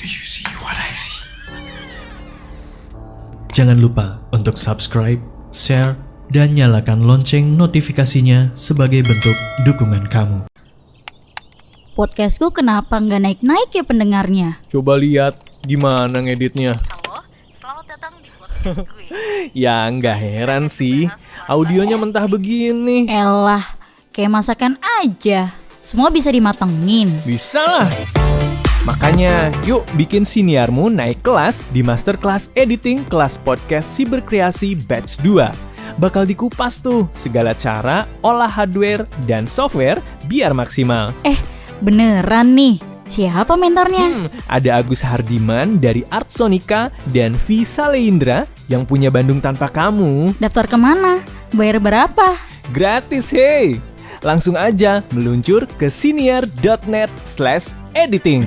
Do you see what I see? Jangan lupa untuk subscribe, share, dan nyalakan lonceng notifikasinya sebagai bentuk dukungan kamu. Podcastku kenapa nggak naik-naik ya pendengarnya? Coba lihat gimana ngeditnya. Halo, selamat datang di podcast gue. Ya nggak heran sih, audionya mentah begini. Elah, kayak masakan aja. Semua bisa dimatengin. Bisa lah. Makanya yuk bikin siniarmu naik kelas di Masterclass Editing kelas podcast Siberkreasi Batch 2. Bakal dikupas tuh segala cara olah hardware dan software biar maksimal. Beneran nih? Siapa mentornya? Ada Agus Hardiman dari Art Sonica dan Visa Leindra yang punya Bandung Tanpa Kamu. Daftar kemana? Bayar berapa? Gratis hey! Langsung aja meluncur ke siniar.net/editing.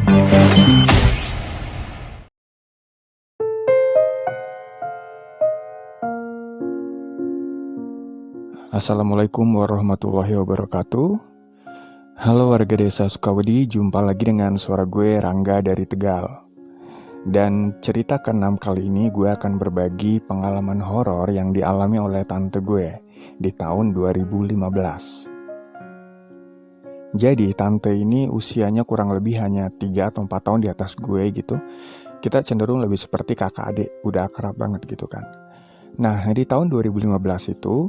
Assalamualaikum warahmatullahi wabarakatuh. Halo warga desa Sukawedi, jumpa lagi dengan suara gue Rangga dari Tegal. Dan cerita ke-6 kali ini gue akan berbagi pengalaman horor yang dialami oleh tante gue di tahun 2015. Jadi tante ini usianya kurang lebih hanya 3 atau 4 tahun di atas gue gitu. Kita cenderung lebih seperti kakak adik, udah akrab banget gitu kan. Nah di tahun 2015 itu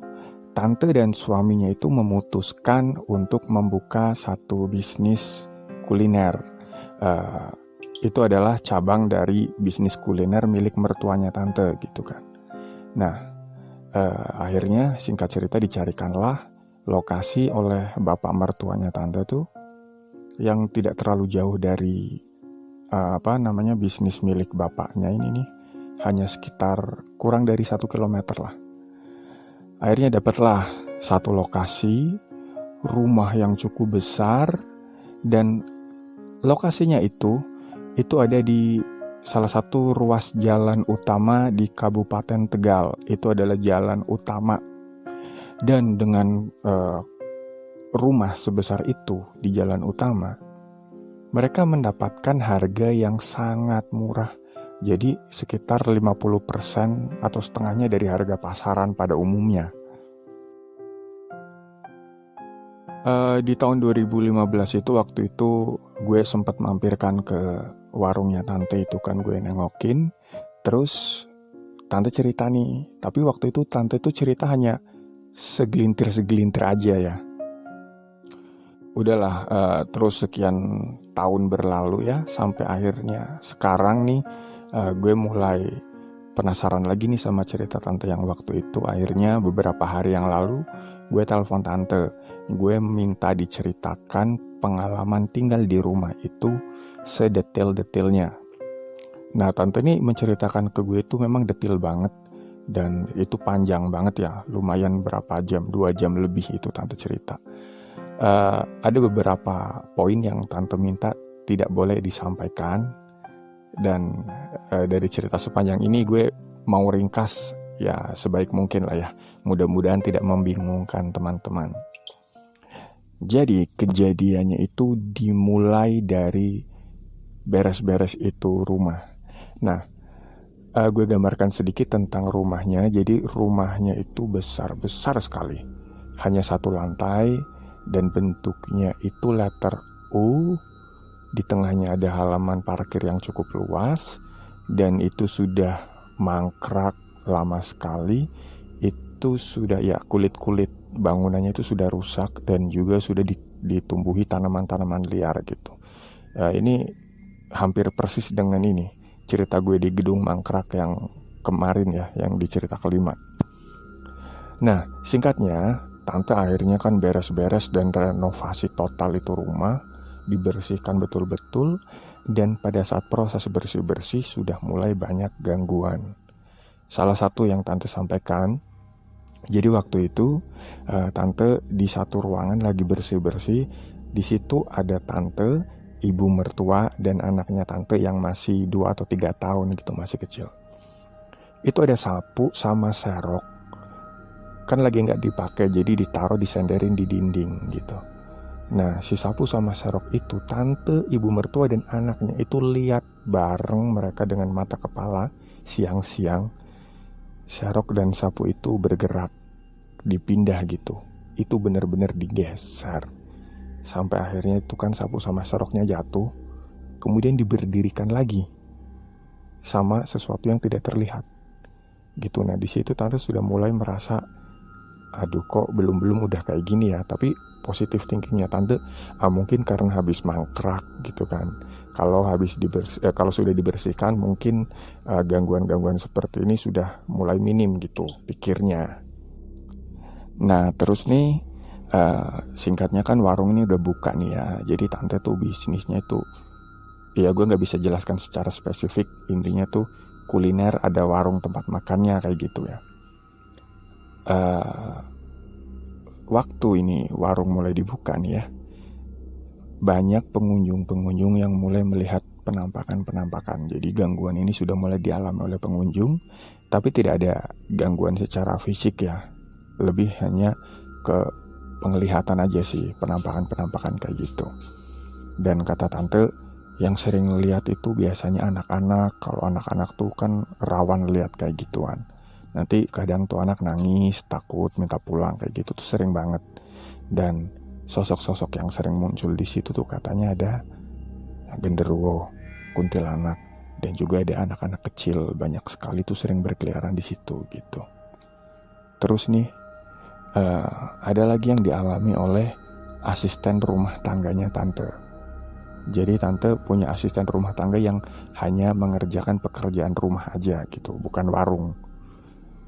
tante dan suaminya itu memutuskan untuk membuka satu bisnis kuliner. Itu adalah cabang dari bisnis kuliner milik mertuanya tante gitu kan. Nah akhirnya singkat cerita dicarikanlah lokasi oleh bapak mertuanya tante tuh yang tidak terlalu jauh dari bisnis milik bapaknya ini nih, hanya sekitar kurang dari 1 kilometer lah. Akhirnya dapatlah satu lokasi rumah yang cukup besar, dan lokasinya itu ada di salah satu ruas jalan utama di Kabupaten Tegal. Itu adalah jalan utama. Dan dengan rumah sebesar itu di jalan utama, mereka mendapatkan harga yang sangat murah. Jadi sekitar 50% atau setengahnya dari harga pasaran pada umumnya. Di tahun 2015 itu, waktu itu gue sempat mampirkan ke warungnya tante itu kan, gue nengokin. Terus tante cerita nih, tapi waktu itu tante itu cerita hanya segelintir aja ya. Udahlah, terus sekian tahun berlalu ya, sampai akhirnya sekarang nih gue mulai penasaran lagi nih sama cerita tante yang waktu itu. Akhirnya beberapa hari yang lalu gue telepon tante, gue minta diceritakan pengalaman tinggal di rumah itu sedetail-detailnya. Nah tante ini menceritakan ke gue itu memang detail banget. Dan itu panjang banget ya, lumayan berapa jam, 2 jam lebih itu tante cerita. Ada beberapa poin yang tante minta tidak boleh disampaikan. Dan dari cerita sepanjang ini gue mau ringkas ya sebaik mungkin lah ya. Mudah-mudahan tidak membingungkan teman-teman. Jadi kejadiannya itu dimulai dari beres-beres itu rumah. Nah, gue gambarkan sedikit tentang rumahnya. Jadi rumahnya itu besar sekali. Hanya 1 lantai dan bentuknya itu letter U. Di tengahnya ada halaman parkir yang cukup luas. Dan itu sudah mangkrak lama sekali. Itu sudah ya kulit-kulit bangunannya itu sudah rusak. Dan juga sudah ditumbuhi tanaman-tanaman liar gitu. Ini hampir persis dengan ini cerita gue di gedung mangkrak yang kemarin ya, yang di cerita kelima. Nah, singkatnya, tante akhirnya kan beres-beres dan renovasi total itu rumah, dibersihkan betul-betul, dan pada saat proses bersih-bersih sudah mulai banyak gangguan. Salah satu yang tante sampaikan, jadi waktu itu tante di satu ruangan lagi bersih-bersih, di situ ada tante, ibu mertua dan anaknya tante yang masih 2 atau 3 tahun gitu, masih kecil. Itu ada sapu sama serok, kan lagi gak dipakai, jadi ditaruh disenderin di dinding gitu. Nah, si sapu sama serok itu, tante, ibu mertua, dan anaknya itu lihat bareng mereka dengan mata kepala siang-siang. Serok dan sapu itu bergerak, dipindah gitu. Itu benar-benar digeser. Sampai akhirnya itu kan sapu sama seroknya jatuh, kemudian diberdirikan lagi sama sesuatu yang tidak terlihat. Gitu. Nah, di situ tante sudah mulai merasa, aduh kok belum udah kayak gini ya. Tapi positif thinkingnya tante, mungkin karena habis mangkrak gitu kan. Kalau kalau sudah dibersihkan mungkin gangguan-gangguan seperti ini sudah mulai minim gitu pikirnya. Nah terus nih singkatnya kan warung ini udah buka nih ya. Jadi tante tuh bisnisnya tuh, ya gue nggak bisa jelaskan secara spesifik. Intinya tuh kuliner, ada warung tempat makannya kayak gitu ya. Waktu ini warung mulai dibuka nih ya, banyak pengunjung-pengunjung yang mulai melihat penampakan-penampakan. Jadi gangguan ini sudah mulai dialami oleh pengunjung, tapi tidak ada gangguan secara fisik ya. Lebih hanya ke penglihatan aja sih, penampakan-penampakan kayak gitu. Dan kata tante, yang sering lihat itu biasanya anak-anak. Kalau anak-anak tuh kan rawan lihat kayak gituan. Nanti kadang tuh anak nangis, takut, minta pulang kayak gitu tuh sering banget. Dan sosok-sosok yang sering muncul di situ tuh katanya ada genderuwo, kuntilanak, dan juga ada anak-anak kecil banyak sekali tuh sering berkeliaran di situ gitu. Terus nih ada lagi yang dialami oleh asisten rumah tangganya tante. Jadi tante punya asisten rumah tangga yang hanya mengerjakan pekerjaan rumah aja gitu, bukan warung.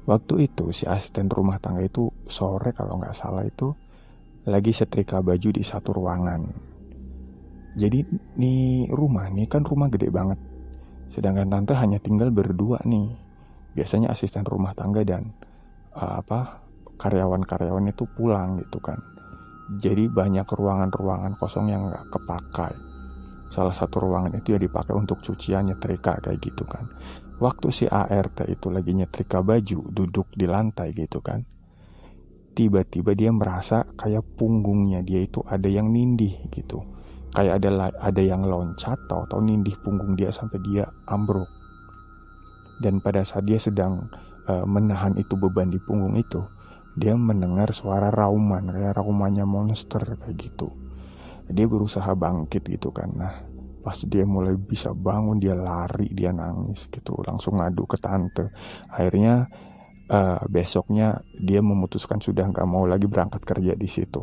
Waktu itu si asisten rumah tangga itu sore kalau nggak salah itu lagi setrika baju di satu ruangan. Jadi nih rumah nih kan rumah gede banget. Sedangkan tante hanya tinggal berdua nih. Biasanya asisten rumah tangga dan karyawan-karyawan itu pulang gitu kan. Jadi banyak ruangan-ruangan kosong yang nggak kepakai. Salah satu ruangan itu ya dipakai untuk cucian, nyetrika kayak gitu kan. Waktu si ART itu lagi nyetrika baju, duduk di lantai gitu kan, tiba-tiba dia merasa kayak punggungnya dia itu ada yang nindih gitu. Kayak ada yang loncat atau nindih punggung dia sampai dia ambruk. Dan pada saat dia sedang menahan itu beban di punggung itu, dia mendengar suara rauman, kayak raumannya monster kayak gitu. Dia berusaha bangkit gitu kan. Nah pas dia mulai bisa bangun, dia lari, dia nangis gitu, langsung ngadu ke tante. Akhirnya besoknya dia memutuskan sudah nggak mau lagi berangkat kerja di situ.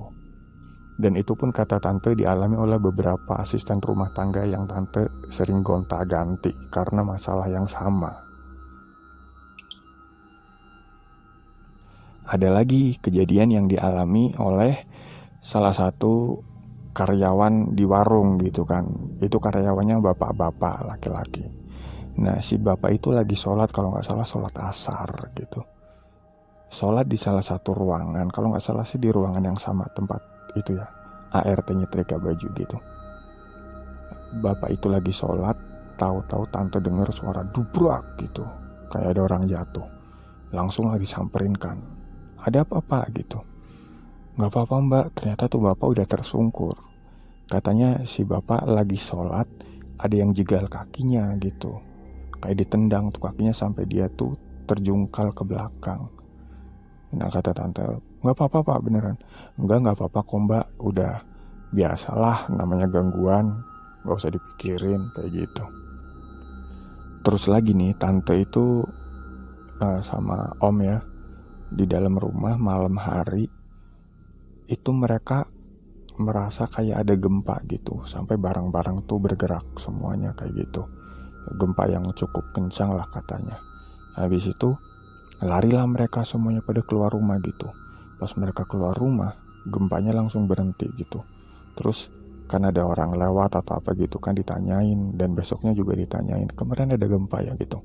Dan itu pun kata tante dialami oleh beberapa asisten rumah tangga yang tante sering gonta-ganti karena masalah yang sama. Ada lagi kejadian yang dialami oleh salah satu karyawan di warung gitu kan. Itu karyawannya bapak-bapak laki-laki. Nah si bapak itu lagi sholat, kalau nggak salah sholat asar gitu. Sholat di salah satu ruangan, kalau nggak salah sih di ruangan yang sama tempat itu ya, ART nyetrika baju gitu. Bapak itu lagi sholat, tahu-tahu tante dengar suara dubrak gitu, kayak ada orang jatuh. Langsung lagi samperin kan, ada apa-apa gitu. Nggak apa-apa mbak, ternyata tuh bapak udah tersungkur. Katanya si bapak lagi sholat, ada yang jegal kakinya gitu, kayak ditendang tuh kakinya sampai dia tuh terjungkal ke belakang. Nah kata tante, nggak apa-apa pak beneran. Nggak apa-apa kok mbak, udah biasalah namanya gangguan, nggak usah dipikirin kayak gitu. Terus lagi nih tante itu sama om ya, di dalam rumah malam hari itu mereka merasa kayak ada gempa gitu, sampai barang-barang tuh bergerak semuanya kayak gitu. Gempa yang cukup kencang lah katanya. Habis itu larilah mereka semuanya pada keluar rumah gitu. Pas mereka keluar rumah, gempanya langsung berhenti gitu. Terus kan ada orang lewat atau apa gitu kan ditanyain, dan besoknya juga ditanyain, kemarin ada gempa ya gitu.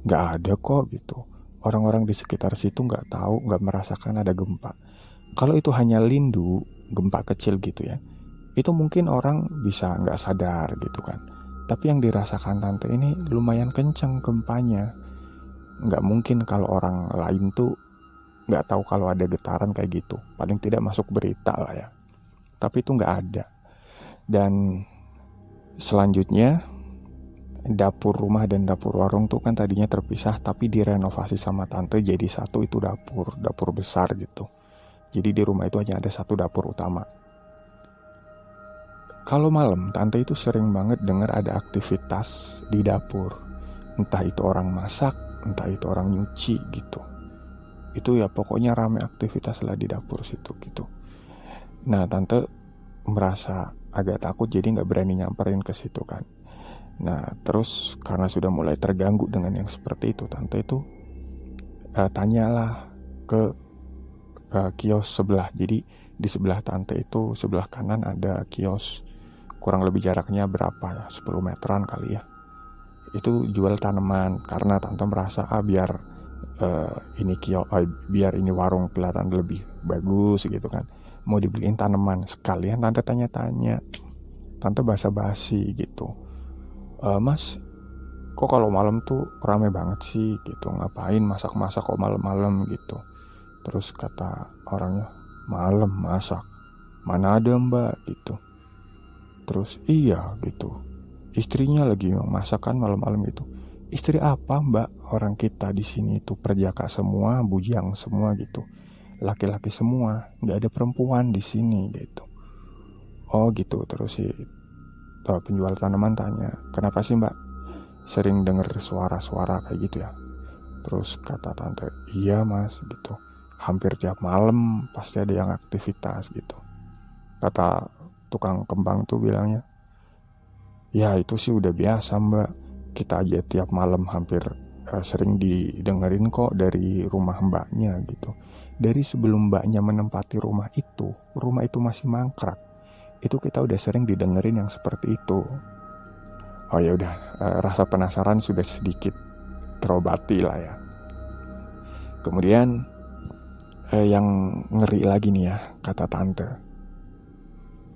Nggak ada kok gitu. Orang-orang di sekitar situ nggak tahu, nggak merasakan ada gempa. Kalau itu hanya lindu, gempa kecil gitu ya, itu mungkin orang bisa nggak sadar gitu kan. Tapi yang dirasakan tante ini lumayan kenceng gempanya. Nggak mungkin kalau orang lain tuh nggak tahu kalau ada getaran kayak gitu. Paling tidak masuk berita lah ya. tapi itu nggak ada. Dan selanjutnya dapur rumah dan dapur warung tuh kan tadinya terpisah, tapi direnovasi sama tante jadi satu, itu dapur besar gitu. Jadi di rumah itu hanya ada satu dapur utama. Kalau malam tante itu sering banget dengar ada aktivitas di dapur, entah itu orang masak, entah itu orang nyuci gitu. Itu ya pokoknya rame aktivitas lah di dapur situ gitu. Nah tante merasa agak takut, jadi nggak berani nyamperin ke situ kan. Nah terus karena sudah mulai terganggu dengan yang seperti itu, tante itu tanyalah ke kios sebelah. Jadi di sebelah tante itu, sebelah kanan ada kios, kurang lebih jaraknya berapa ya, 10 meteran kali ya. Itu jual tanaman, karena tante merasa biar biar ini warung kelihatan lebih bagus gitu kan, mau dibeliin tanaman. Sekalian tante tanya-tanya, tante basa-basi gitu, Mas, kok kalau malam tuh rame banget sih gitu, ngapain masak-masak kok malam-malam gitu. Terus kata orangnya, malam masak, mana ada mbak gitu. Terus iya gitu, istrinya lagi masak kan malam-malam gitu. Istri apa mbak? Orang kita di sini itu perjaka semua, bujang semua gitu, laki-laki semua, nggak ada perempuan di sini gitu. Oh gitu. Terus si penjual tanaman tanya, kenapa sih mbak sering dengar suara-suara kayak gitu ya? Terus kata tante, iya mas gitu, hampir tiap malam pasti ada yang aktivitas gitu. Kata tukang kembang tuh bilangnya, ya itu sih udah biasa mbak, kita aja tiap malam hampir sering didengerin kok dari rumah mbaknya gitu. Dari sebelum mbaknya menempati rumah itu masih mangkrak, itu kita udah sering didengerin yang seperti itu. Oh ya udah, rasa penasaran sudah sedikit terobati lah ya. Kemudian yang ngeri lagi nih ya, kata tante,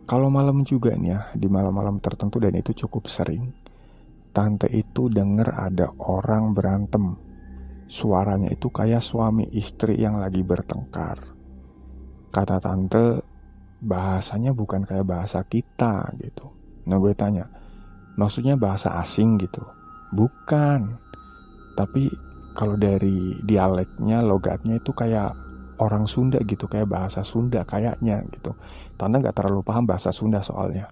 kalau malam juga nih ya, di malam-malam tertentu, dan itu cukup sering, tante itu denger ada orang berantem. Suaranya itu kayak suami istri yang lagi bertengkar. Kata tante, bahasanya bukan kayak bahasa kita gitu. Nah gue tanya, maksudnya bahasa asing gitu? Bukan. Tapi kalau dari dialeknya, logatnya itu kayak orang Sunda gitu, kayak bahasa Sunda kayaknya gitu. Tante gak terlalu paham bahasa Sunda soalnya.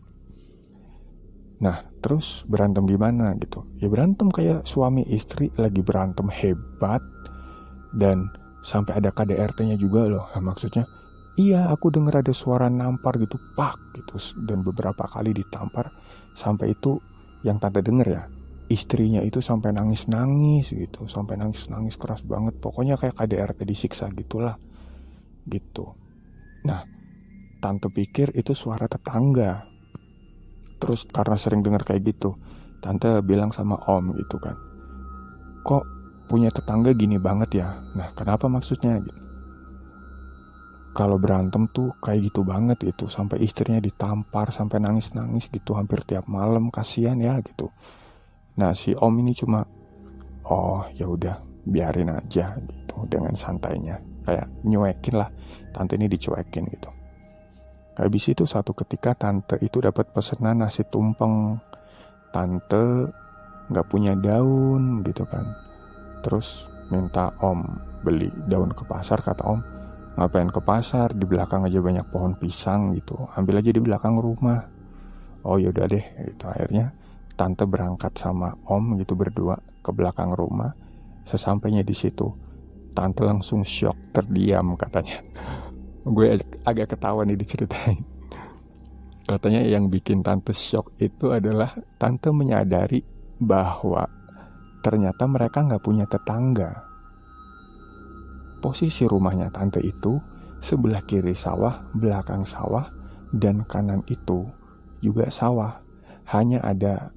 Nah terus berantem gimana gitu? Ya berantem kayak suami istri lagi berantem hebat, dan sampai ada KDRT-nya juga loh. Nah, maksudnya iya, aku dengar ada suara nampar gitu, pak gitu, dan beberapa kali ditampar. Sampai itu yang tante denger ya, istrinya itu sampai nangis-nangis gitu, sampai nangis-nangis keras banget. Pokoknya kayak KDRT disiksa gitulah gitu. Nah tante pikir itu suara tetangga. Terus karena sering dengar kayak gitu, tante bilang sama om gitu kan, kok punya tetangga gini banget ya? Nah kenapa maksudnya gitu? Kalau berantem tuh kayak gitu banget gitu, sampai istrinya ditampar, sampai nangis-nangis gitu hampir tiap malam, kasihan ya gitu. Nah si om ini cuma, oh ya udah biarin aja gitu, dengan santainya, kayak nyuekin lah, tante ini dicuekin gitu. Habis itu satu ketika tante itu dapat pesanan nasi tumpeng. Tante gak punya daun gitu kan, terus minta om beli daun ke pasar. Kata om, ngapain ke pasar, di belakang aja banyak pohon pisang gitu, ambil aja di belakang rumah. Oh yaudah deh gitu. Akhirnya tante berangkat sama om gitu berdua ke belakang rumah. Sesampainya di situ, tante langsung shock, terdiam katanya. Gue agak ketawa nih diceritain. Katanya yang bikin tante shock itu adalah tante menyadari bahwa ternyata mereka gak punya tetangga. Posisi rumahnya tante itu sebelah kiri sawah, belakang sawah, dan kanan itu juga sawah. Hanya ada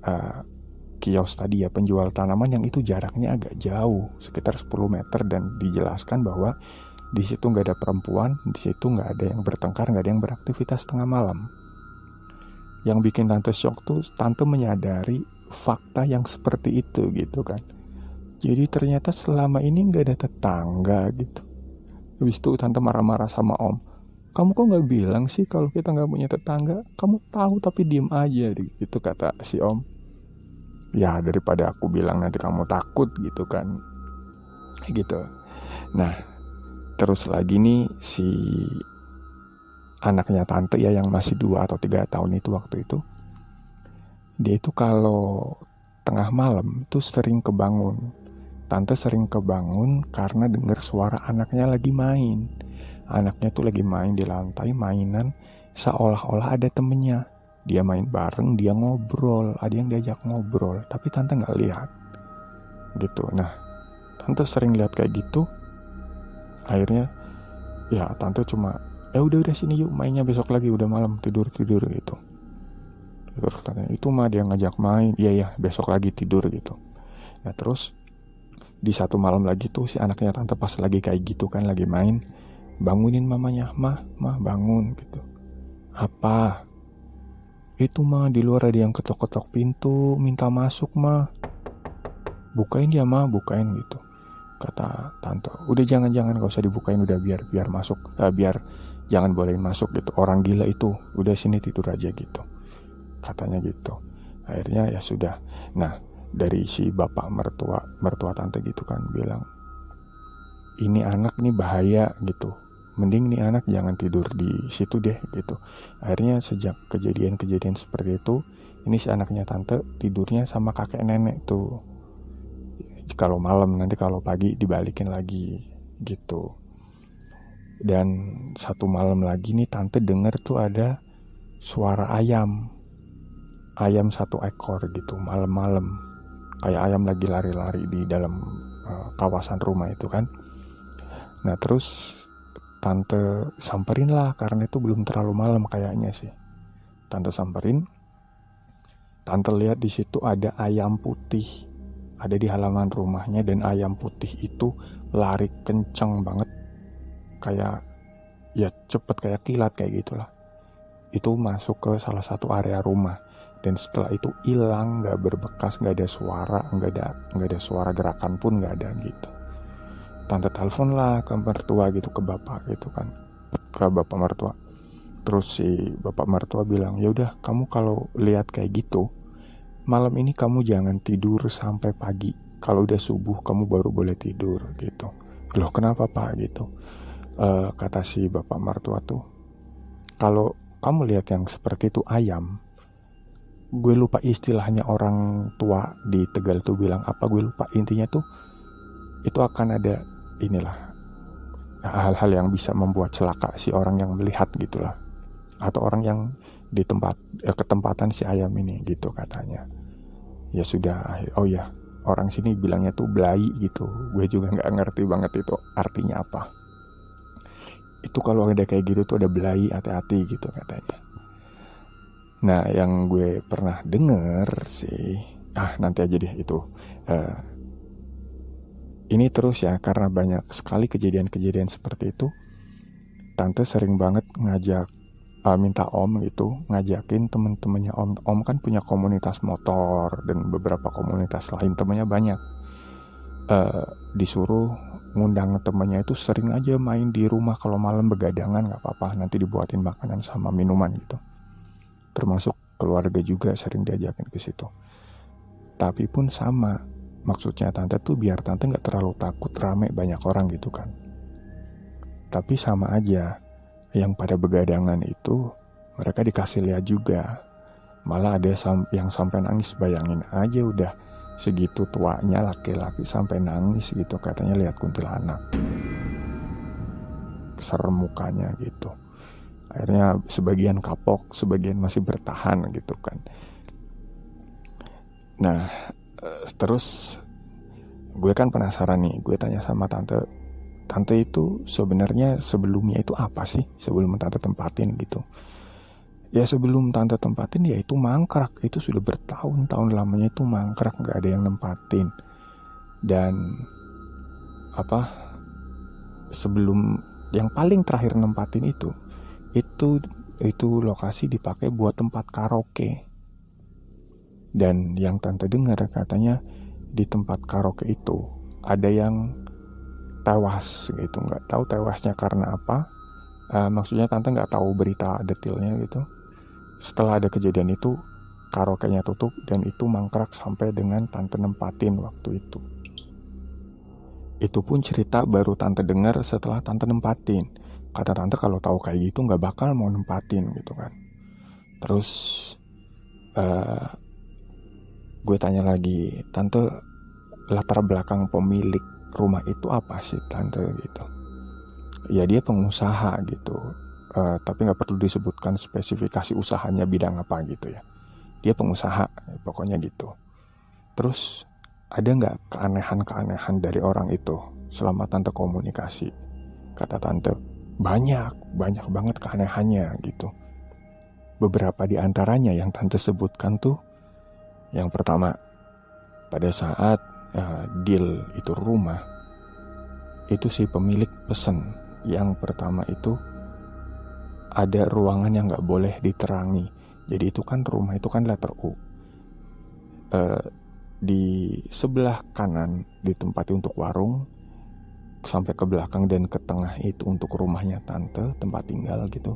kios tadi ya, penjual tanaman, yang itu jaraknya agak jauh, sekitar 10 meter, dan dijelaskan bahwa di situ nggak ada perempuan, di situ nggak ada yang bertengkar, nggak ada yang beraktivitas tengah malam. Yang bikin tante shock tuh tante menyadari fakta yang seperti itu gitu kan. Jadi ternyata selama ini nggak ada tetangga gitu. Habis itu tante marah-marah sama om. kamu kok nggak bilang sih kalau kita nggak punya tetangga? Kamu tahu tapi diem aja gitu, kata si om. Ya daripada aku bilang nanti kamu takut gitu kan, gitu. Nah terus lagi nih si anaknya tante ya yang masih 2 atau 3 tahun itu waktu itu, dia itu kalau tengah malam tuh sering kebangun. Tante sering kebangun karena dengar suara anaknya lagi main. Anaknya tuh lagi main di lantai mainan, seolah-olah ada temennya. Dia main bareng, dia ngobrol, ada yang diajak ngobrol, tapi tante nggak lihat. Gitu. Nah, tante sering lihat kayak gitu. Akhirnya, ya tante cuma, udah sini yuk mainnya besok lagi, udah malam tidur gitu. Terus katanya, itu mah dia ngajak main, iya besok lagi tidur gitu. Nah terus di satu malam lagi tuh si anaknya tante pas lagi kayak gitu kan, lagi main, bangunin mamanya, mah bangun gitu. Apa? Itu mah di luar ada yang ketok-ketok pintu, minta masuk mah. Bukain ya mah, bukain gitu. Kata tante, udah jangan gak usah dibukain, udah biar masuk, biar jangan bolehin masuk gitu. Orang gila itu, udah sini tidur aja gitu. Katanya gitu. Akhirnya ya sudah. Nah dari si bapak mertua tante gitu kan bilang, ini anak nih bahaya gitu, mending nih anak jangan tidur di situ deh gitu. Akhirnya sejak kejadian seperti itu, ini si anaknya tante tidurnya sama kakek nenek tuh. Kalau malam, nanti kalau pagi dibalikin lagi gitu. Dan satu malam lagi nih tante denger tuh ada suara ayam 1 ekor gitu malam-malam, kayak ayam lagi lari-lari di dalam kawasan rumah itu kan. Nah terus tante samperin lah, karena itu belum terlalu malam kayaknya sih. Tante samperin, tante lihat di situ ada ayam putih ada di halaman rumahnya, dan ayam putih itu lari kenceng banget, kayak ya cepet kayak kilat kayak gitulah. Itu masuk ke salah satu area rumah. Dan setelah itu hilang, nggak berbekas, nggak ada suara, nggak ada suara gerakan pun nggak ada gitu. Tante telepon lah ke mertua gitu, ke bapak gitu kan, ke bapak mertua. Terus si bapak mertua bilang, ya udah kamu kalau lihat kayak gitu, malam ini kamu jangan tidur sampai pagi. Kalau udah subuh kamu baru boleh tidur gitu. Loh kenapa pak gitu? Kata si bapak mertua tuh, kalau kamu lihat yang seperti itu ayam, gue lupa istilahnya orang tua di Tegal tuh bilang apa, gue lupa, intinya tuh itu akan ada inilah hal-hal yang bisa membuat celaka si orang yang melihat gitulah, atau orang yang di ketempatan si ayam ini gitu katanya. Ya sudah, oh ya orang sini bilangnya tuh belai gitu, gue juga nggak ngerti banget itu artinya apa. Itu kalau ada kayak gitu tuh ada belai, hati-hati gitu katanya. Nah yang gue pernah denger sih, nanti aja deh itu. Ini terus ya, karena banyak sekali kejadian-kejadian seperti itu, tante sering banget minta om gitu, ngajakin temen-temennya om. Om kan punya komunitas motor dan beberapa komunitas lain, temennya banyak. Disuruh ngundang temennya itu sering aja main di rumah kalau malam begadangan, nggak apa-apa, nanti dibuatin makanan sama minuman gitu. Termasuk keluarga juga sering diajakin ke situ. Tapi pun sama, maksudnya tante tuh biar tante nggak terlalu takut rame banyak orang gitu kan. Tapi sama aja, yang pada begadangan itu mereka dikasih lihat juga. Malah ada yang sampai nangis, bayangin aja udah segitu tuanya laki-laki sampai nangis gitu, katanya lihat kuntilanak. Serem mukanya gitu. Akhirnya sebagian kapok, sebagian masih bertahan gitu kan. Nah terus gue kan penasaran nih, gue tanya sama tante itu sebenarnya sebelumnya itu apa sih sebelum tante tempatin gitu. Ya sebelum tante tempatin ya itu mangkrak, itu sudah bertahun-tahun lamanya itu mangkrak, gak ada yang nempatin. Dan sebelum yang paling terakhir nempatin itu lokasi dipakai buat tempat karaoke. Dan yang tante dengar katanya di tempat karaoke itu ada yang tewas gitu, nggak tahu tewasnya karena apa. Maksudnya tante nggak tahu berita detailnya gitu. Setelah ada kejadian itu, karaoke-nya tutup dan itu mangkrak sampai dengan tante nempatin waktu itu. Itu pun cerita baru tante dengar setelah tante nempatin. Kata tante kalau tahu kayak gitu nggak bakal mau nempatin gitu kan. Terus gue tanya lagi, tante, latar belakang pemilik rumah itu apa sih tante gitu? Ya dia pengusaha gitu, tapi nggak perlu disebutkan spesifikasi usahanya bidang apa gitu ya. Dia pengusaha, pokoknya gitu. Terus ada nggak keanehan-keanehan dari orang itu selama tante komunikasi? Kata tante, banyak banget keanehannya gitu. Beberapa di antaranya yang tante sebutkan tuh, yang pertama, pada saat deal itu rumah, itu si pemilik pesen. Yang pertama itu ada ruangan yang nggak boleh diterangi. Jadi itu kan rumah itu kan letter U. Di sebelah kanan ditempati untuk warung, sampai ke belakang dan ke tengah itu untuk rumahnya tante, tempat tinggal gitu.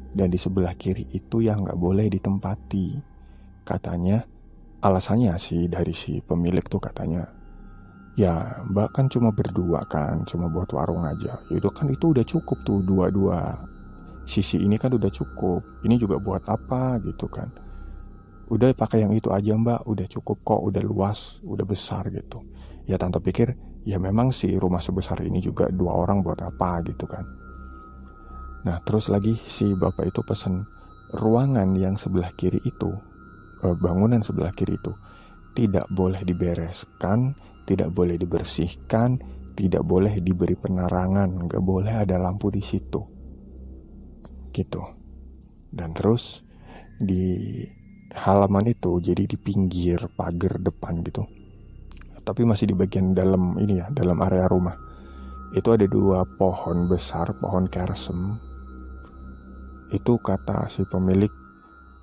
Dan di sebelah kiri itu yang nggak boleh ditempati. Katanya alasannya sih dari si pemilik tuh katanya, ya mbak kan cuma berdua kan, cuma buat warung aja. Itu kan itu udah cukup tuh, dua-dua sisi ini kan udah cukup. Ini juga buat apa gitu kan. Udah pakai yang itu aja mbak, udah cukup kok, udah luas, udah besar gitu. Ya tante pikir, ya memang sih rumah sebesar ini juga 2 orang buat apa gitu kan. Nah terus lagi si bapak itu pesen ruangan yang sebelah kiri itu, bangunan sebelah kiri itu tidak boleh dibereskan, tidak boleh dibersihkan, tidak boleh diberi penerangan, nggak boleh ada lampu di situ, gitu. Dan terus di halaman itu, jadi di pinggir pagar depan gitu, tapi masih di bagian dalam ini ya, dalam area rumah, itu ada 2 pohon besar, pohon kersem. Itu kata si pemilik,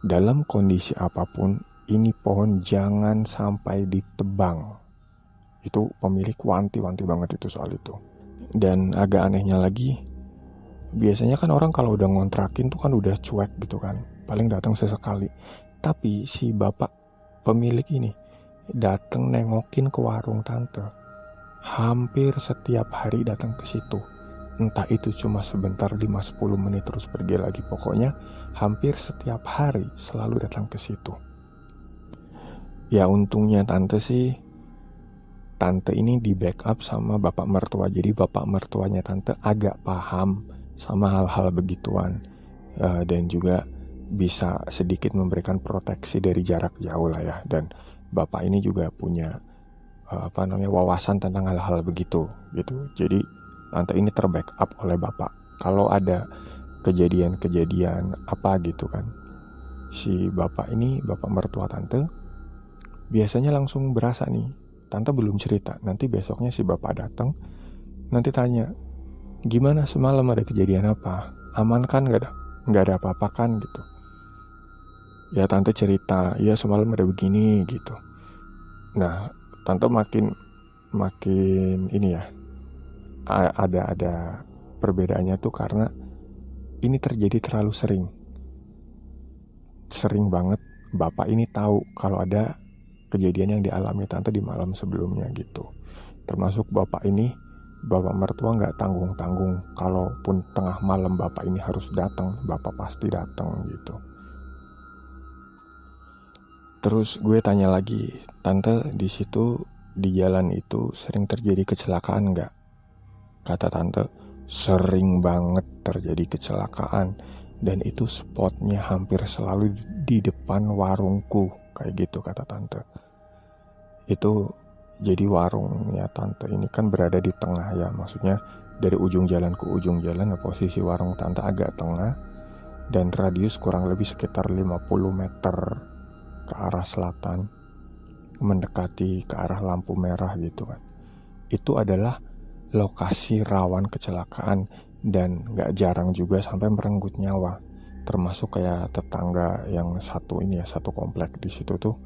dalam kondisi apapun, ini pohon jangan sampai ditebang. Itu pemilik wanti-wanti banget itu soal itu. Dan agak anehnya lagi, biasanya kan orang kalau udah ngontrakin tuh kan udah cuek gitu kan, paling datang sesekali. Tapi si bapak pemilik ini datang nengokin ke warung tante. Hampir setiap hari datang ke situ. Entah itu cuma sebentar 5-10 menit terus pergi lagi. Pokoknya hampir setiap hari selalu datang ke situ. Ya untungnya tante sih, tante ini di backup sama bapak mertua. Jadi bapak mertuanya tante agak paham sama hal-hal begituan. Dan juga bisa sedikit memberikan proteksi dari jarak jauh lah ya. Dan bapak ini juga punya wawasan tentang hal-hal begitu gitu. Jadi tante ini terbackup oleh bapak. Kalau ada kejadian-kejadian apa gitu kan, si bapak ini, bapak mertua tante, biasanya langsung berasa nih, tante belum cerita. Nanti besoknya si bapak datang, nanti tanya, gimana semalam ada kejadian apa? Aman kan? Nggak ada apa-apa kan gitu. Ya tante cerita, ya semalam ada begini gitu. Nah tante makin ini ya, ada perbedaannya tuh karena ini terjadi terlalu sering banget. Bapak ini tahu kalau ada kejadian yang dialami tante di malam sebelumnya gitu. Termasuk bapak ini, bapak mertua nggak tanggung-tanggung, kalaupun tengah malam bapak ini harus datang, bapak pasti datang gitu. Terus gue tanya lagi, tante, di situ di jalan itu sering terjadi kecelakaan nggak? Kata tante, sering banget terjadi kecelakaan, dan itu spotnya hampir selalu di depan warungku, kayak gitu kata tante. Itu jadi warungnya tante ini kan berada di tengah ya, maksudnya dari ujung jalan ke ujung jalan, posisi warung tante agak tengah, dan radius kurang lebih sekitar 50 meter ke arah selatan, mendekati ke arah lampu merah gitu kan. Itu adalah lokasi rawan kecelakaan dan gak jarang juga sampai merenggut nyawa. Termasuk kayak tetangga yang satu ini ya, satu komplek di situ tuh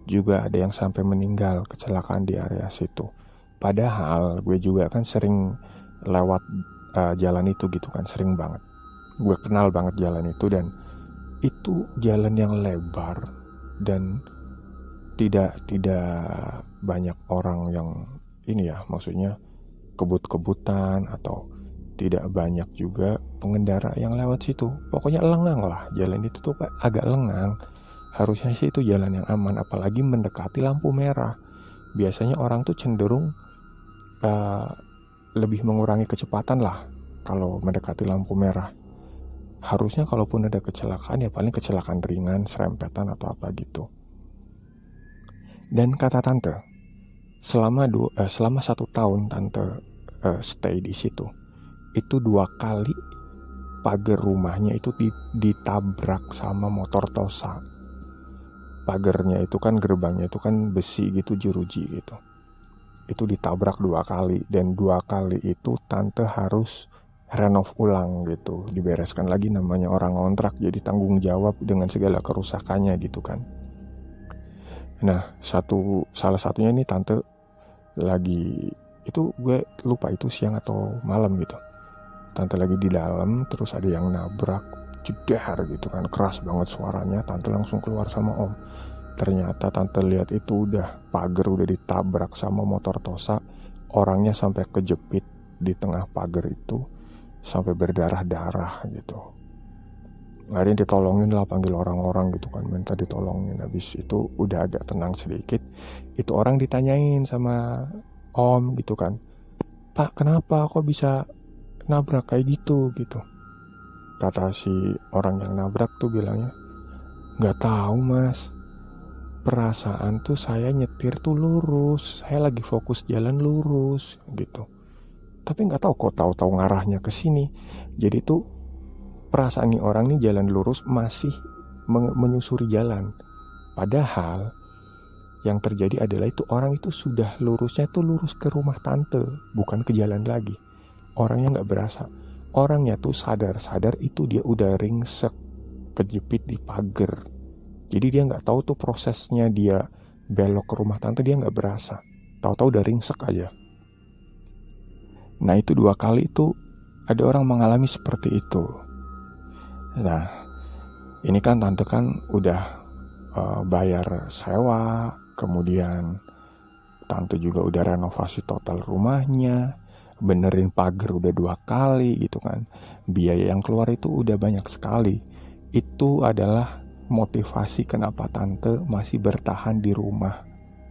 juga ada yang sampai meninggal kecelakaan di area situ. Padahal gue juga kan sering lewat jalan itu gitu kan, sering banget. gue kenal banget jalan itu, dan itu jalan yang lebar dan tidak banyak orang yang ini ya, maksudnya kebut-kebutan atau tidak banyak juga pengendara yang lewat situ. Pokoknya lengang lah, jalan itu tuh agak lengang. Harusnya sih itu jalan yang aman, apalagi mendekati lampu merah. Biasanya orang tuh cenderung lebih mengurangi kecepatan lah kalau mendekati lampu merah. Harusnya kalaupun ada kecelakaan ya paling kecelakaan ringan, serempetan atau apa gitu. Dan kata tante, selama 1 tahun tante stay di situ, itu 2 kali pagar rumahnya itu ditabrak sama motor Tosa. Pagarnya itu kan, gerbangnya itu kan besi gitu, jeruji gitu. Itu ditabrak 2 kali, dan 2 kali itu tante harus renov ulang gitu, dibereskan lagi, namanya orang ngontrak jadi tanggung jawab dengan segala kerusakannya gitu kan. Nah, salah satunya ini tante lagi, itu gue lupa itu siang atau malam gitu. Tante lagi di dalam, terus ada yang nabrak, jedar gitu kan, keras banget suaranya. Tante langsung keluar sama om. Ternyata tante lihat itu pagar udah ditabrak sama motor Tosa. Orangnya sampai kejepit di tengah pagar itu, sampai berdarah-darah gitu. Akhirnya ditolongin lah, panggil orang-orang gitu kan, minta ditolongin. Habis itu udah agak tenang sedikit, itu orang ditanyain sama om gitu kan, "Pak, kenapa kok bisa nabrak kayak gitu?" gitu. Kata si orang yang nabrak tuh bilangnya, "Nggak tahu mas, perasaan tuh saya nyetir tuh lurus, saya lagi fokus jalan lurus gitu. Tapi nggak tahu kok tahu-tahu ngarahnya ke sini. Jadi tuh perasaan nih orang nih jalan lurus masih menyusuri jalan. Padahal yang terjadi adalah itu orang itu sudah lurusnya tuh lurus ke rumah tante, bukan ke jalan lagi. Orangnya nggak berasa. Orangnya tuh sadar itu dia udah ringsek, kejepit di pagar. Jadi dia nggak tahu tuh prosesnya dia belok ke rumah tante, dia nggak berasa. Tahu-tahu udah ringsek aja. Nah itu 2 kali itu ada orang mengalami seperti itu. Nah ini kan tante kan udah bayar sewa, kemudian tante juga udah renovasi total rumahnya, benerin pagar udah 2 kali gitu kan. Biaya yang keluar itu udah banyak sekali. Itu adalah motivasi kenapa tante masih bertahan di rumah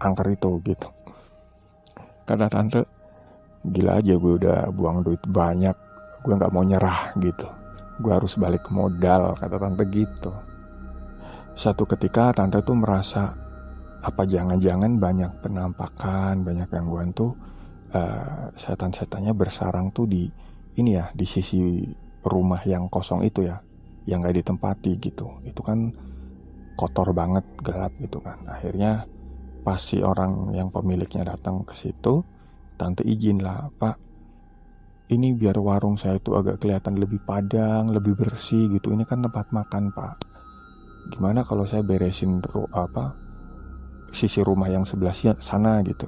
angker itu gitu. Kata tante, gila aja gue udah buang duit banyak, gue gak mau nyerah gitu, gue harus balik modal, kata tante gitu. Satu ketika tante tuh merasa, apa jangan-jangan banyak penampakan, banyak gangguan tuh, setan-setannya bersarang tuh di ini ya, di sisi rumah yang kosong itu ya, yang gak ditempati gitu. Itu kan kotor banget, gelap gitu kan. Akhirnya pas si orang yang pemiliknya datang ke situ, tante izin lah, "Pak, ini biar warung saya itu agak kelihatan lebih padang, lebih bersih gitu. Ini kan tempat makan, Pak. Gimana kalau saya beresin sisi rumah yang sebelah sana gitu."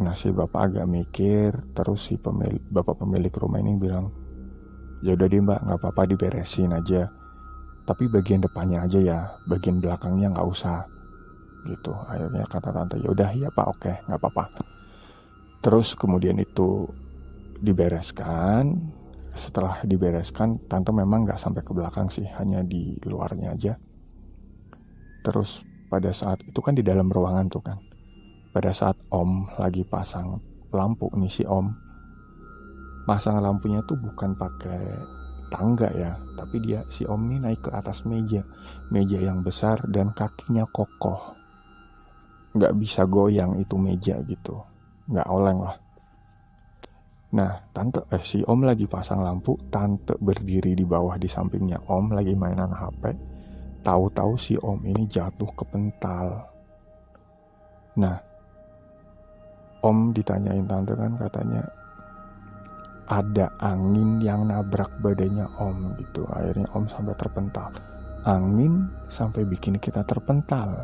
Nah si bapak agak mikir, terus si bapak pemilik rumah ini bilang, "Ya udah deh Mbak, nggak apa-apa, diberesin aja. Tapi bagian depannya aja ya, bagian belakangnya nggak usah." Gitu. Akhirnya kata tante, "Ya udah ya Pak, oke, nggak apa-apa." Terus kemudian itu dibereskan. Setelah dibereskan, tante memang gak sampai ke belakang sih, hanya di luarnya aja. Terus pada saat itu kan di dalam ruangan tuh kan, pada saat om lagi pasang lampu nih, si om pasang lampunya tuh bukan pakai tangga ya, tapi si om nih naik ke atas meja yang besar dan kakinya kokoh, gak bisa goyang itu meja gitu, nggak oleng lah. Nah si om lagi pasang lampu, tante berdiri di bawah di sampingnya om lagi mainan HP. Tahu-tahu si om ini jatuh ke pental. Nah om ditanyain tante kan, katanya ada angin yang nabrak badannya om gitu. Akhirnya om sampai terpental. Angin sampai bikin kita terpental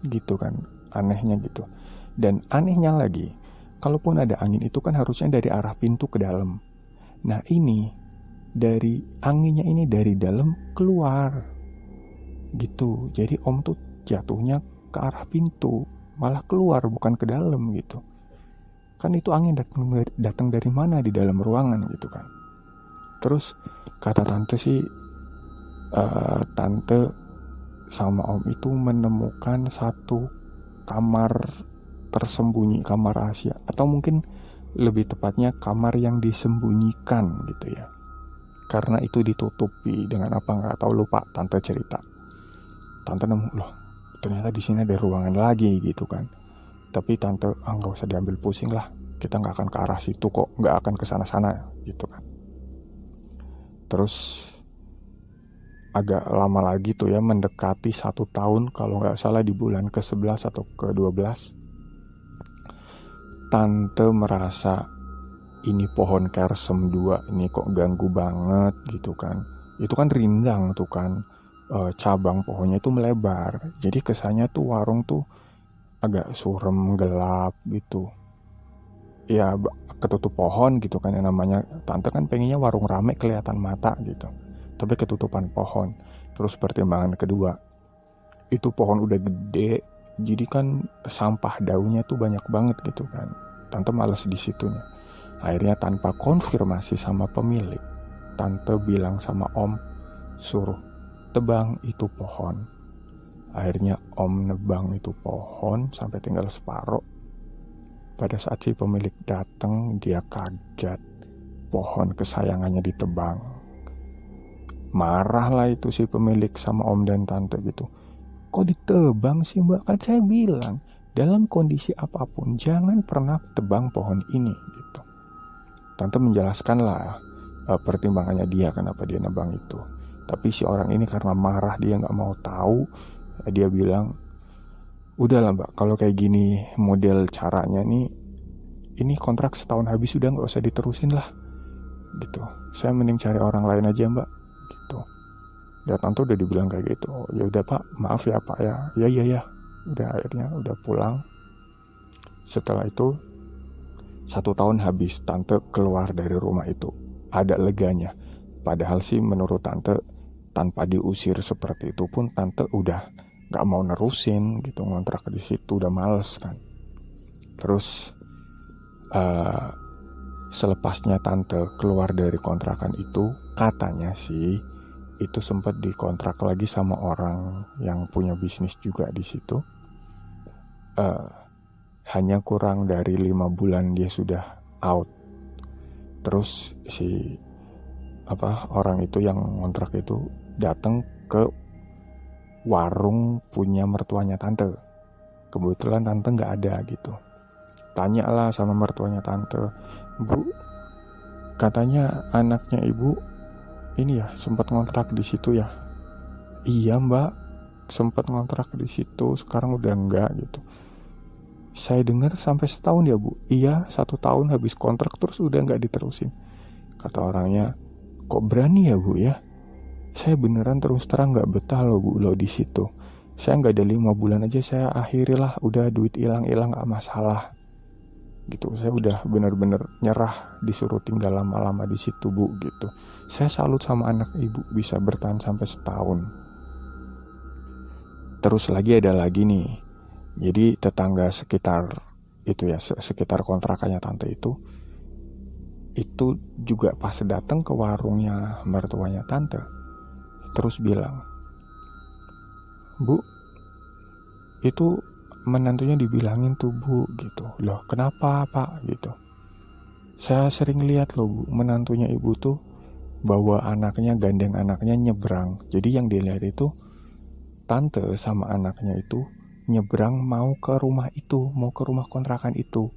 gitu kan, anehnya gitu. Dan anehnya lagi, kalaupun ada angin itu kan harusnya dari arah pintu ke dalam. Nah ini dari anginnya ini dari dalam keluar gitu. Jadi om tuh jatuhnya ke arah pintu, malah keluar bukan ke dalam gitu. Kan itu angin datang dari mana di dalam ruangan gitu kan. Terus kata tante sih, tante sama om itu menemukan satu kamar tersembunyi, kamar rahasia, atau mungkin lebih tepatnya kamar yang disembunyikan gitu ya. Karena itu ditutupi dengan apa nggak tahu, lupa tante cerita. Tante nemu, loh ternyata di sini ada ruangan lagi gitu kan. Tapi tante, nggak usah diambil pusing lah, kita nggak akan ke arah situ kok, nggak akan ke sana-sana gitu kan. Terus agak lama lagi tuh ya, mendekati 1 tahun kalau nggak salah, di bulan ke-11 atau ke-12, tante merasa ini pohon kersem 2 ini kok ganggu banget gitu kan. Itu kan rindang tuh kan, cabang pohonnya itu melebar. Jadi kesannya tuh warung tuh agak surem, gelap gitu. Ya ketutup pohon gitu kan, yang namanya tante kan pengennya warung rame kelihatan mata gitu. Tapi ketutupan pohon. Terus pertimbangan kedua, itu pohon udah gede, jadi kan sampah daunnya tuh banyak banget gitu kan. Tante males di situnya. Akhirnya tanpa konfirmasi sama pemilik, tante bilang sama om, suruh tebang itu pohon. Akhirnya om nebang itu pohon sampai tinggal separuh. Pada saat si pemilik datang, dia kaget, pohon kesayangannya ditebang. Marahlah itu si pemilik sama om dan tante gitu. Kok ditebang sih mbak? Kan saya bilang dalam kondisi apapun jangan pernah tebang pohon ini gitu. Tante menjelaskan lah pertimbangannya dia kenapa dia nebang itu. Tapi si orang ini karena marah, dia nggak mau tahu. Dia bilang, udahlah mbak, kalau kayak gini model caranya nih, ini kontrak setahun habis, udah nggak usah diterusin lah gitu. Saya mending cari orang lain aja mbak gitu. Dan tante udah dibilang kayak gitu. Oh, ya udah pak, maaf ya pak ya. Ya. Udah akhirnya udah pulang. Setelah itu 1 tahun habis, tante keluar dari rumah itu. Ada leganya. Padahal sih menurut tante, tanpa diusir seperti itu pun tante udah gak mau nerusin gitu ngontrak di situ, udah males kan. Terus selepasnya tante keluar dari kontrakan itu, katanya sih itu sempat dikontrak lagi sama orang yang punya bisnis juga di situ. Hanya kurang dari 5 bulan dia sudah out. Terus si orang itu yang ngontrak itu datang ke warung punya mertuanya tante. Kebetulan tante nggak ada gitu. Tanyalah sama mertuanya tante, bu, katanya anaknya ibu ini ya sempat ngontrak di situ ya. Iya mbak, sempat ngontrak di situ, sekarang udah enggak gitu. Saya dengar sampai 1 tahun ya bu. Iya, 1 tahun habis kontrak terus udah nggak diterusin. Kata orangnya, kok berani ya bu ya? Saya beneran terus terang nggak betah loh bu lo di situ. Saya nggak ada 5 bulan aja saya akhirilah, udah duit hilang nggak masalah. Gitu, saya udah bener-bener nyerah disuruh tinggal lama-lama di situ bu gitu. Saya salut sama anak ibu bisa bertahan sampai 1 tahun. Terus lagi ada lagi nih. Jadi tetangga sekitar itu ya, sekitar kontrakannya tante itu juga pas datang ke warungnya mertuanya tante, terus bilang, bu, itu menantunya dibilangin tuh bu gitu. Loh kenapa pak gitu? Saya sering lihat loh bu, menantunya ibu tuh bawa anaknya, gandeng anaknya nyebrang. Jadi yang dilihat itu tante sama anaknya itu nyebrang mau ke rumah itu, mau ke rumah kontrakan itu.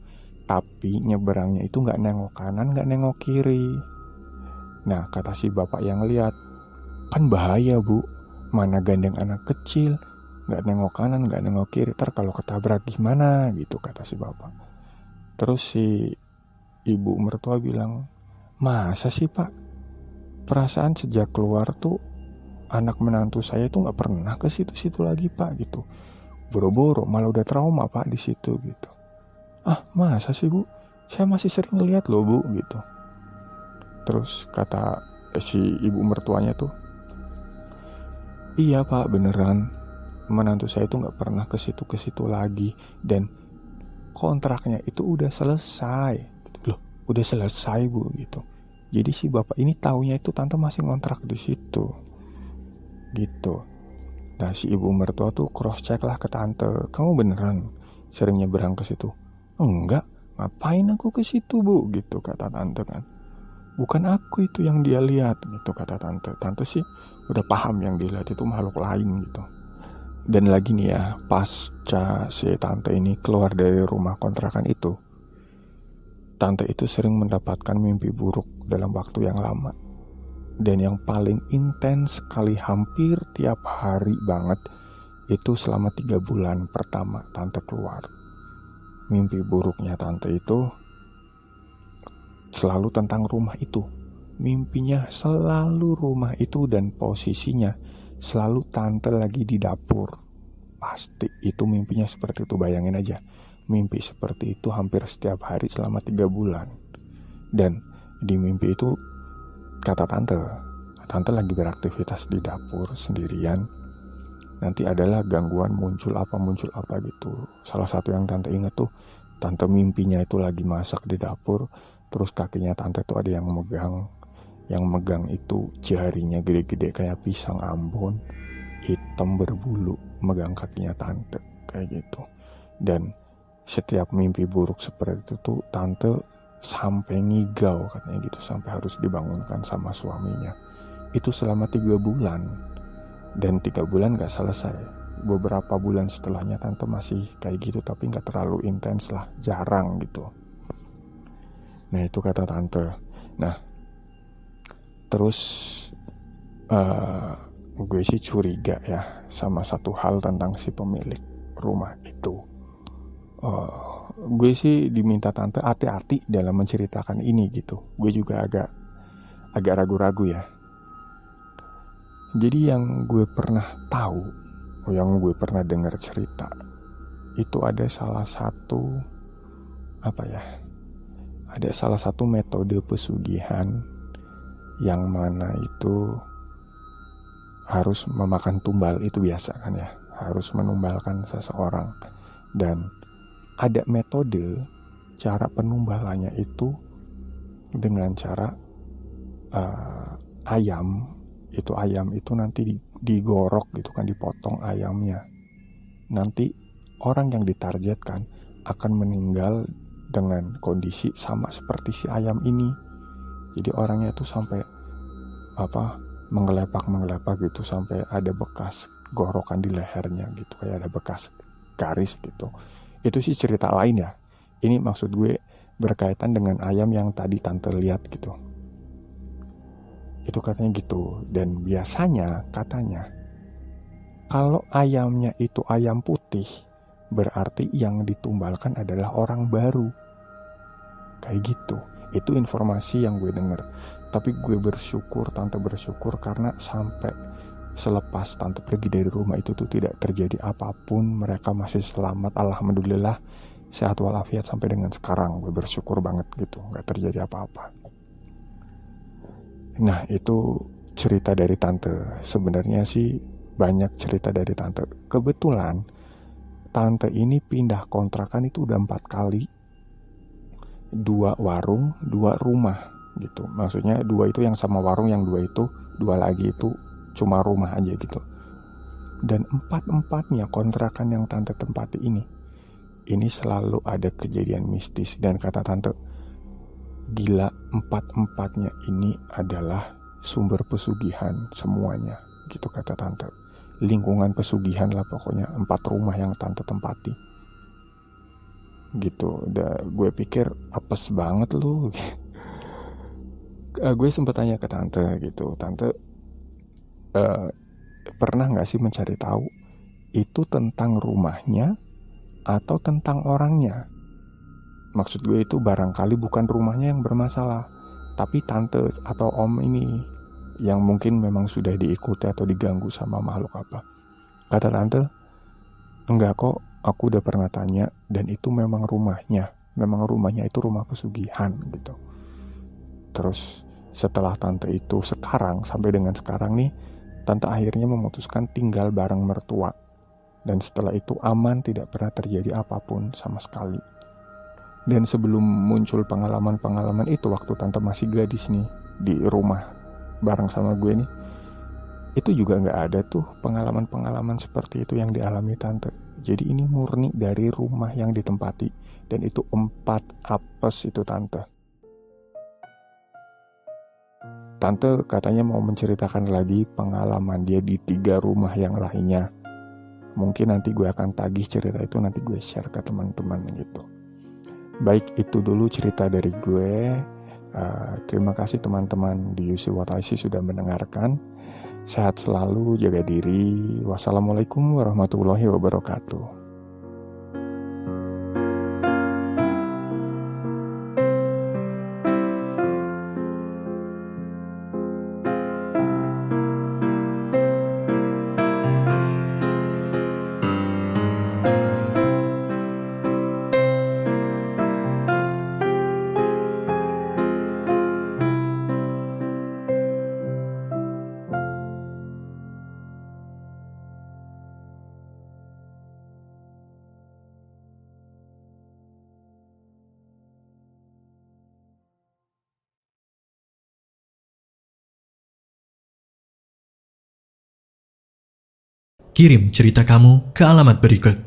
Tapi nyebrangnya itu gak nengok kanan, gak nengok kiri. Nah kata si bapak yang lihat, kan bahaya bu, mana gandeng anak kecil, gak nengok kanan, gak nengok kiri, ntar kalau ketabrak gimana gitu, kata si bapak. Terus si ibu mertua bilang, masa sih pak, perasaan sejak keluar tuh anak menantu saya tuh gak pernah ke situ-situ lagi pak gitu. Boro-boro malah udah trauma pak di situ gitu. Ah masa sih bu, saya masih sering lihat loh bu gitu. Terus kata Si ibu mertuanya tuh, iya pak beneran, menantu saya itu nggak pernah ke situ lagi, dan kontraknya itu udah selesai. Loh, udah selesai bu gitu. Jadi si bapak ini taunya itu tante masih ngontrak di situ gitu. Nah si ibu mertua tuh cross check lah ke tante, kamu beneran sering nyebrang ke situ? Enggak, ngapain aku ke situ bu gitu kata tante kan. Bukan aku itu yang dia lihat gitu kata tante. Tante sih udah paham yang dilihat itu makhluk lain gitu. Dan lagi nih ya, pasca si tante ini keluar dari rumah kontrakan itu, tante itu sering mendapatkan mimpi buruk dalam waktu yang lama. Dan yang paling intens sekali, hampir tiap hari banget, itu selama 3 bulan pertama tante keluar. Mimpi buruknya tante itu selalu tentang rumah itu. Mimpinya selalu rumah itu dan posisinya selalu tante lagi di dapur. Pasti itu mimpinya seperti itu, bayangin aja. Mimpi seperti itu hampir setiap hari selama 3 bulan. Dan di mimpi itu kata tante lagi beraktivitas di dapur sendirian. Nanti adalah gangguan muncul apa gitu. Salah satu yang tante ingat tuh, tante mimpinya itu lagi masak di dapur. Terus kakinya tante tuh ada yang megang. Yang megang itu jarinya gede-gede kayak pisang Ambon, hitam berbulu, megang kakinya tante kayak gitu. Dan setiap mimpi buruk seperti itu tuh tante sampai ngigau katanya gitu, sampai harus dibangunkan sama suaminya. Itu selama 3 bulan. Dan 3 bulan gak selesai. Beberapa bulan setelahnya tante masih kayak gitu, tapi gak terlalu intens lah, jarang gitu. Nah itu kata tante. Nah terus gue sih curiga ya sama satu hal tentang si pemilik rumah itu. Gue sih diminta tante hati-hati dalam menceritakan ini gitu. Gue juga agak ragu-ragu ya. Jadi yang gue pernah tahu, yang gue pernah dengar cerita, itu ada salah satu ada salah satu metode pesugihan yang mana itu harus memakan tumbal. Itu biasa kan ya, harus menumbalkan seseorang. Dan ada metode cara penumbalannya itu dengan cara ayam itu nanti digorok gitu kan, dipotong ayamnya. Nanti orang yang ditargetkan akan meninggal dengan kondisi sama seperti si ayam ini. Jadi orangnya tuh sampai menggelepak gitu, sampai ada bekas gorokan di lehernya gitu, kayak ada bekas garis gitu. Itu sih cerita lain ya. Ini maksud gue berkaitan dengan ayam yang tadi tante lihat gitu. Itu katanya gitu. Dan biasanya katanya kalau ayamnya itu ayam putih, berarti yang ditumbalkan adalah orang baru. Kayak gitu. Itu informasi yang gue denger. Tapi gue bersyukur, tante bersyukur, karena sampai selepas tante pergi dari rumah itu tuh tidak terjadi apapun. Mereka masih selamat, alhamdulillah, sehat walafiat sampai dengan sekarang. Gue bersyukur banget gitu, gak terjadi apa-apa. Nah itu cerita dari tante. Sebenarnya sih banyak cerita dari tante. Kebetulan tante ini pindah kontrakan itu udah 4 kali. 2 warung, 2 rumah gitu. Maksudnya 2 itu yang sama warung, yang 2 itu 2 lagi itu cuma rumah aja gitu. Dan 4-empatnya kontrakan yang tante tempati ini selalu ada kejadian mistis. Dan kata tante, gila, 4-empatnya ini adalah sumber pesugihan semuanya gitu kata tante. Lingkungan pesugihan lah pokoknya, 4 rumah yang tante tempati gitu. Gue pikir apes banget lu. Gue sempat tanya ke tante gitu, tante pernah gak sih mencari tahu itu tentang rumahnya atau tentang orangnya? Maksud gue itu barangkali bukan rumahnya yang bermasalah, tapi tante atau om ini yang mungkin memang sudah diikuti atau diganggu sama makhluk apa. Kata tante, enggak kok, aku udah pernah tanya dan itu memang rumahnya itu rumah pesugihan gitu. Terus setelah tante itu sampai dengan sekarang nih, tante akhirnya memutuskan tinggal bareng mertua. Dan setelah itu aman, tidak pernah terjadi apapun sama sekali. Dan sebelum muncul pengalaman-pengalaman itu, waktu tante masih gadis nih, di rumah bareng sama gue nih, itu juga nggak ada tuh pengalaman-pengalaman seperti itu yang dialami tante. Jadi ini murni dari rumah yang ditempati. Dan itu 4 apes itu tante. Tante katanya mau menceritakan lagi pengalaman dia di 3 rumah yang lainnya. Mungkin nanti gue akan tagih cerita itu, nanti gue share ke teman-teman gitu. Baik, itu dulu cerita dari gue. Terima kasih teman-teman di UC What I See sudah mendengarkan. Sehat selalu, jaga diri. Wassalamualaikum warahmatullahi wabarakatuh. Kirim cerita kamu ke alamat berikut.